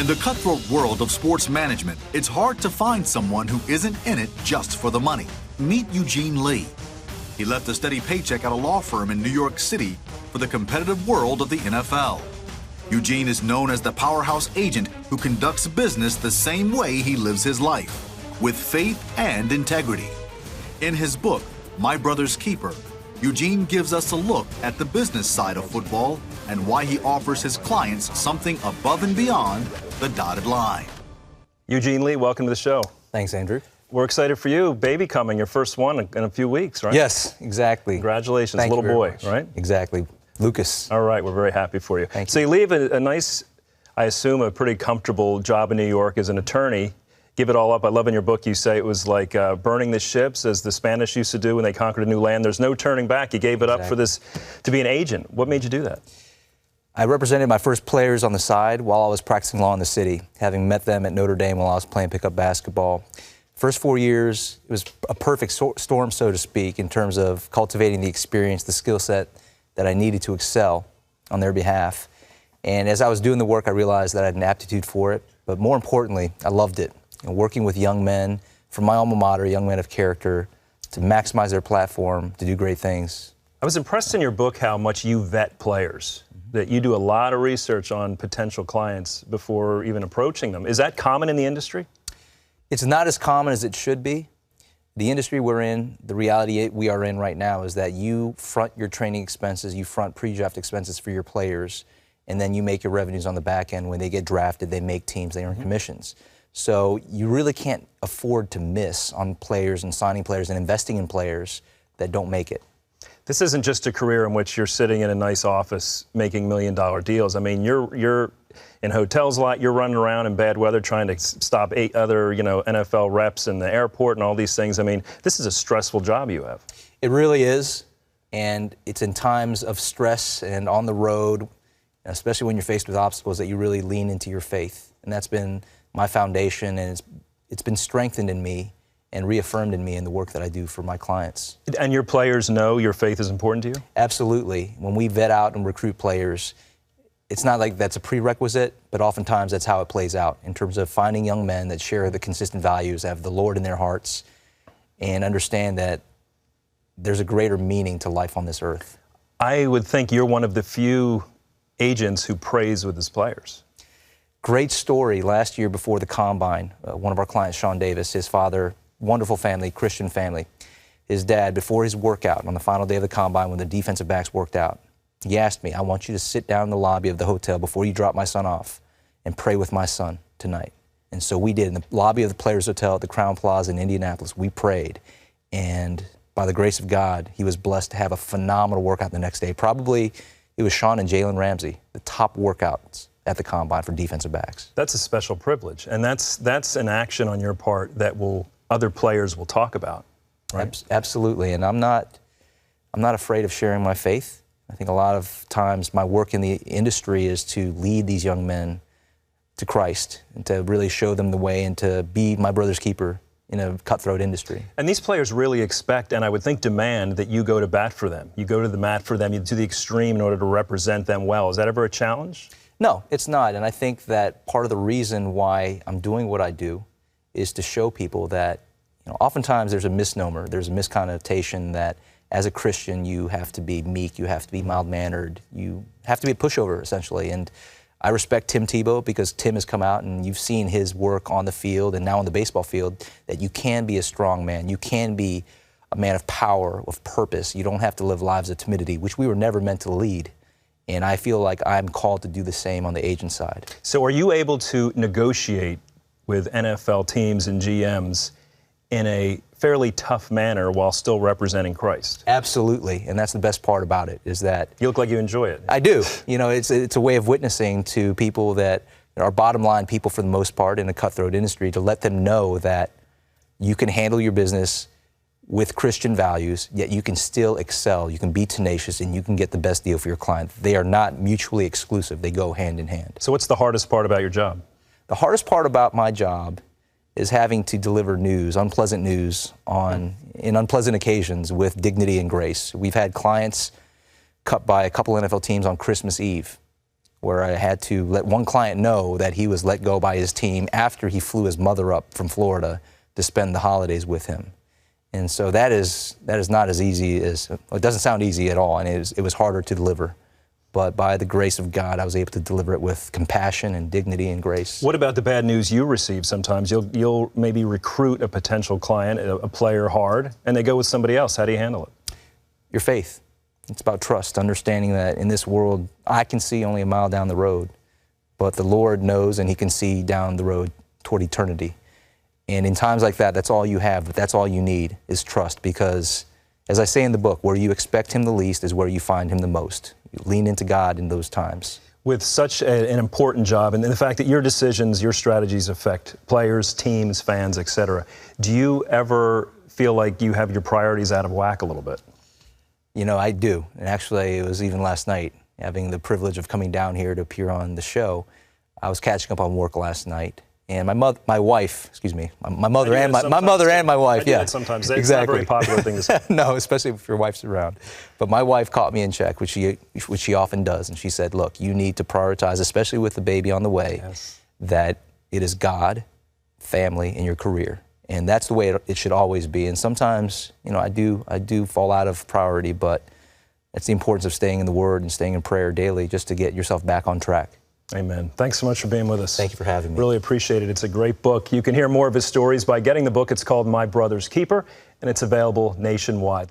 In the cutthroat world of sports management, it's hard to find someone who isn't in it just for the money. Meet Eugene Lee. He left a steady paycheck at a law firm in New York City for the competitive world of the NFL. Eugene is known as the powerhouse agent who conducts business the same way he lives his life, with faith and integrity. In his book, My Brother's Keeper, Eugene gives us a look at the business side of football and why he offers his clients something above and beyond the dotted line. Eugene Lee, welcome to the show. Thanks, Andrew. We're excited for you. Baby coming, your first one in a few weeks, right? Yes, exactly. Congratulations, Thank little you very boy, much. right? Exactly. Lucas. All right, we're very happy for you. Thank so you. you leave a nice, I assume, a pretty comfortable job in New York as an attorney. Give it all up. I love in your book you say it was like burning the ships, as the Spanish used to do when they conquered a new land. There's no turning back. You gave it up for this, to be an agent. What made you do that? I represented my first players on the side while I was practicing law in the city, having met them at Notre Dame while I was playing pickup basketball. First 4 years, it was a perfect storm, so to speak, in terms of cultivating the experience, the skill set that I needed to excel on their behalf. And as I was doing the work, I realized that I had an aptitude for it, but more importantly, I loved it. Working with young men from my alma mater, young men of character, to maximize their platform, to do great things. I was impressed in your book how much you vet players, that you do a lot of research on potential clients before even approaching them. Is that common in the industry? It's not as common as it should be. The industry we're in, the reality we are in right now is that you front your training expenses, you front pre-draft expenses for your players, and then you make your revenues on the back end. When they get drafted, they make teams, they earn commissions. So you really can't afford to miss on players and signing players and investing in players that don't make it. This isn't just a career in which you're sitting in a nice office making million-dollar deals. I mean, you're in hotels a lot. You're running around in bad weather trying to stop 8 other, NFL reps in the airport and all these things. I mean, this is a stressful job you have. It really is, and it's in times of stress and on the road, especially when you're faced with obstacles, that you really lean into your faith. And that's been my foundation, and it's been strengthened in me and reaffirmed in me in the work that I do for my clients. And your players know your faith is important to you? Absolutely. When we vet out and recruit players, it's not like that's a prerequisite, but oftentimes that's how it plays out in terms of finding young men that share the consistent values, have the Lord in their hearts, and understand that there's a greater meaning to life on this earth. I would think you're one of the few agents who prays with his players. Great story. Last year before the Combine, one of our clients, Sean Davis, his father, wonderful family, Christian family, his dad, before his workout on the final day of the Combine when the defensive backs worked out, he asked me, I want you to sit down in the lobby of the hotel before you drop my son off and pray with my son tonight. And so we did. In the lobby of the Players Hotel at the Crowne Plaza in Indianapolis, we prayed. And by the grace of God, he was blessed to have a phenomenal workout the next day. Probably it was Sean and Jalen Ramsey, the top workouts at the Combine for defensive backs. That's a special privilege, and that's an action on your part that other players will talk about, right? Absolutely, and I'm not afraid of sharing my faith. I think a lot of times my work in the industry is to lead these young men to Christ and to really show them the way and to be my brother's keeper in a cutthroat industry. And these players really expect, and I would think demand, that you go to bat for them. You go to the mat for them, you do the extreme in order to represent them well. Is that ever a challenge? No, it's not. And I think that part of the reason why I'm doing what I do is to show people that, oftentimes there's a misnomer, there's a misconnotation that as a Christian you have to be meek, you have to be mild-mannered, you have to be a pushover, essentially. And I respect Tim Tebow because Tim has come out and you've seen his work on the field and now on the baseball field, that you can be a strong man, you can be a man of power, of purpose. You don't have to live lives of timidity, which we were never meant to lead. And I feel like I'm called to do the same on the agent side. So are you able to negotiate with NFL teams and GMs in a fairly tough manner while still representing Christ? Absolutely, and that's the best part about it, is that... You look like you enjoy it. I do. It's a way of witnessing to people that are bottom line people for the most part in a cutthroat industry, to let them know that you can handle your business with Christian values, yet you can still excel, you can be tenacious, and you can get the best deal for your client. They are not mutually exclusive. They go hand in hand. So what's the hardest part about your job? The hardest part about my job is having to deliver news, unpleasant news, in unpleasant occasions with dignity and grace. We've had clients cut by a couple NFL teams on Christmas Eve, where I had to let one client know that he was let go by his team after he flew his mother up from Florida to spend the holidays with him. And so that is not as easy as, well, it doesn't sound easy at all, and it was harder to deliver. But by the grace of God, I was able to deliver it with compassion and dignity and grace. What about the bad news you receive sometimes? You'll maybe recruit a potential client, a player hard, and they go with somebody else. How do you handle it? Your faith. It's about trust, understanding that in this world, I can see only a mile down the road, but the Lord knows, and he can see down the road toward eternity. And in times like that, that's all you have, but that's all you need is trust, because as I say in the book, where you expect him the least is where you find him the most. You lean into God in those times. With such an important job, and the fact that your decisions, your strategies affect players, teams, fans, etc., do you ever feel like you have your priorities out of whack a little bit? You know, I do. And actually, it was even last night, having the privilege of coming down here to appear on the show. I was catching up on work last night, and my mother and my wife, yeah, sometimes. Exactly. It's not a very popular thing to say. No, especially if your wife's around. But my wife caught me in check, which she often does, and she said, "Look, you need to prioritize, especially with the baby on the way, that it is God, family, and your career." And that's the way it should always be. And sometimes, you know, I do fall out of priority, but it's the importance of staying in the Word and staying in prayer daily just to get yourself back on track. Amen. Thanks so much for being with us. Thank you for having me. Really appreciate it. It's a great book. You can hear more of his stories by getting the book. It's called My Brother's Keeper, and it's available nationwide.